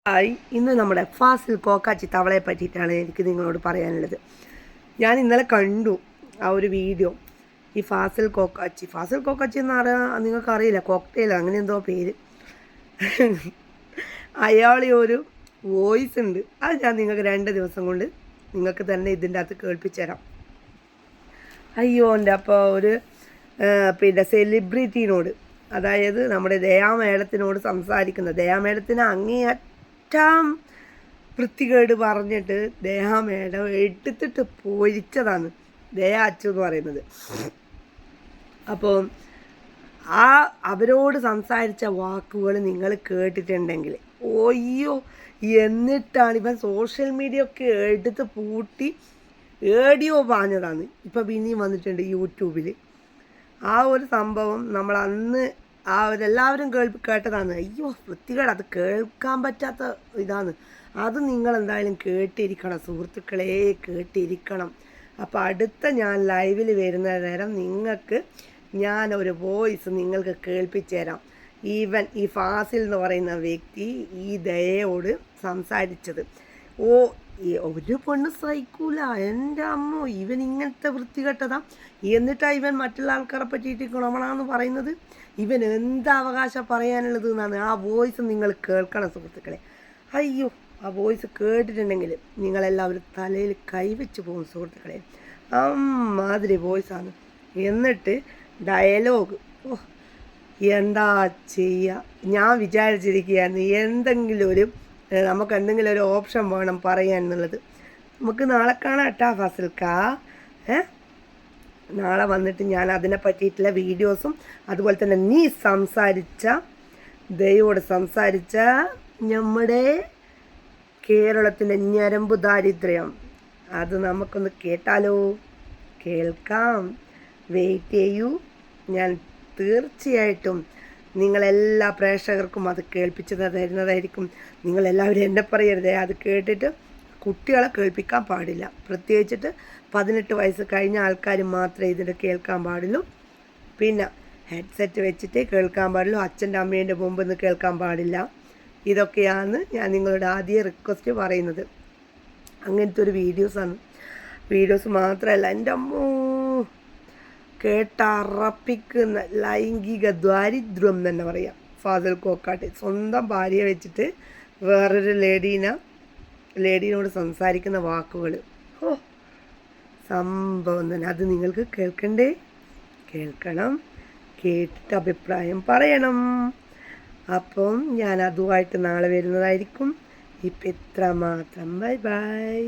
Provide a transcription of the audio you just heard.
Hi, ഇന്ന് നമ്മുടെ ഫാസിൽ കോക്കാച്ചി തവളയെ പറ്റിയിട്ടാണ് എനിക്ക് നിങ്ങളോട് പറയാനുള്ളത്. ഞാൻ ഇന്നലെ കണ്ടു ആ ഒരു വീഡിയോ. ഈ ഫാസിൽ കോക്കാച്ചി എന്ന് പറയാൻ നിങ്ങൾക്കറിയില്ല, കോക്ടെയിൽ അങ്ങനെ എന്തോ പേര്. അയാളെ ഒരു വോയിസ് ഉണ്ട്, അത് ഞാൻ നിങ്ങൾക്ക് 2 ദിവസം കൊണ്ട് നിങ്ങൾക്ക് തന്നെ ഇതിൻ്റെ അകത്ത് കേൾപ്പിച്ചു തരാം. അയ്യോ എൻ്റെ അപ്പോൾ ഒരു പിന്നെ സെലിബ്രിറ്റീനോട്, അതായത് നമ്മുടെ ദയാ മേഡത്തിനോട് സംസാരിക്കുന്ന ദയാ മേഡത്തിന് അങ്ങേയറ്റം വൃത്തികേട് പറഞ്ഞിട്ട് ദയാ മേഡം എടുത്തിട്ട് പൊരിച്ചതാണ് ദയാ അച്ചു എന്ന് പറയുന്നത്. അപ്പോൾ അവരോട് സംസാരിച്ച വാക്കുകൾ നിങ്ങൾ കേട്ടിട്ടുണ്ടെങ്കിൽ ഓയ്യോ, എന്നിട്ടാണ് ഇവൻ സോഷ്യൽ മീഡിയ ഒക്കെ എടുത്ത് പൂട്ടി ഏഡിയോ പാഞ്ഞതാണ്. ഇപ്പം പിന്നെയും വന്നിട്ടുണ്ട് യൂട്യൂബിൽ. ആ ഒരു സംഭവം നമ്മൾ അന്ന് എല്ലാവരും കേട്ടതാണ്. അയ്യോ വൃത്തികേട്, അത് കേൾക്കാൻ പറ്റാത്ത ഇതാണ്. അത് നിങ്ങൾ എന്തായാലും കേട്ടിരിക്കണം സുഹൃത്തുക്കളെ, കേട്ടിരിക്കണം. അപ്പോൾ അടുത്ത ഞാൻ ലൈവിൽ വരുന്ന നേരം നിങ്ങൾക്ക് ഞാൻ ഒരു വോയിസ് നിങ്ങൾക്ക് കേൾപ്പിച്ചു തരാം. ഈ ഫാസിൽ എന്ന് പറയുന്ന വ്യക്തി ഈ ദയയോട് സംസാരിച്ചത്. ഒരു പെണ്ണ് സഹിക്കൂല, എൻ്റെ അമ്മോ, ഇവൻ ഇങ്ങനത്തെ വൃത്തികെട്ടതാ. എന്നിട്ടാണ് ഇവൻ മറ്റുള്ള ആൾക്കാരെ പറ്റിയിട്ട് ഗുണമണാന്ന് പറയുന്നത്. ഇവൻ എന്ത് അവകാശം പറയാനുള്ളത് എന്നാണ്. ആ വോയിസ് നിങ്ങൾ കേൾക്കണം സുഹൃത്തുക്കളെ. അയ്യോ, ആ വോയിസ് കേട്ടിട്ടുണ്ടെങ്കിൽ നിങ്ങളെല്ലാവരും തലയിൽ കൈവച്ച് പോകും സുഹൃത്തുക്കളെ. മാതിരി വോയിസാണ്. എന്നിട്ട് ഡയലോഗ്, എന്താ ചെയ്യുക. ഞാൻ വിചാരിച്ചിരിക്കുകയായിരുന്നു നമുക്ക് എന്തെങ്കിലും ഒരു ഓപ്ഷൻ വേണം പറയാൻ എന്നുള്ളത്. നമുക്ക് നാളെ കാണാം കേട്ടോ ഫാസിൽക്ക. നാളെ വന്നിട്ട് ഞാൻ അതിനെ പറ്റിയിട്ടുള്ള വീഡിയോസും അതുപോലെ തന്നെ നീ ദയോട് സംസാരിച്ച നമ്മുടെ കേരളത്തിൻ്റെ ഞരമ്പ് ദാരിദ്ര്യം അത് നമുക്കൊന്ന് കേട്ടാലോ? കേൾക്കാം, വെയിറ്റ് ചെയ്യൂ. ഞാൻ തീർച്ചയായിട്ടും നിങ്ങളെല്ലാ പ്രേക്ഷകർക്കും അത് കേൾപ്പിച്ചു തരുന്നതായിരിക്കും. നിങ്ങളെല്ലാവരും എന്നെ പറയരുതേ, അത് കേട്ടിട്ട് കുട്ടികളെ കേൾപ്പിക്കാൻ പാടില്ല. പ്രത്യേകിച്ചിട്ട് 18 വയസ്സ് കഴിഞ്ഞ ആൾക്കാർ മാത്രമേ ഇതിൻ്റെ കേൾക്കാൻ പാടുള്ളൂ. പിന്നെ ഹെഡ്സെറ്റ് വെച്ചിട്ട് കേൾക്കാൻ പാടുള്ളൂ. അച്ഛൻ്റെ അമ്മേൻ്റെ മുമ്പിൽ നിന്ന് കേൾക്കാൻ പാടില്ല. ഇതൊക്കെയാണ് ഞാൻ നിങ്ങളോട് ആദ്യം റിക്വസ്റ്റ് പറയുന്നത്. അങ്ങനത്തെ ഒരു വീഡിയോസ് മാത്രമല്ല, എൻ്റെ അമ്മോ, കേട്ടറപ്പിക്കുന്ന ലൈംഗിക ദാരിദ്ര്യം തന്നെ പറയാം. ഫാസിൽ കോക്കാട്ട് സ്വന്തം ഭാര്യയെ വെച്ചിട്ട് വേറൊരു ലേഡീനോട് സംസാരിക്കുന്ന വാക്കുകൾ, സംഭവം തന്നെ. അത് നിങ്ങൾക്ക് കേൾക്കണം, കേട്ടിട്ട് അഭിപ്രായം പറയണം. അപ്പം ഞാൻ അതുമായിട്ട് നാളെ വരുന്നതായിരിക്കും. ഇപ്പം ഇത്ര മാത്രം. Bye bye.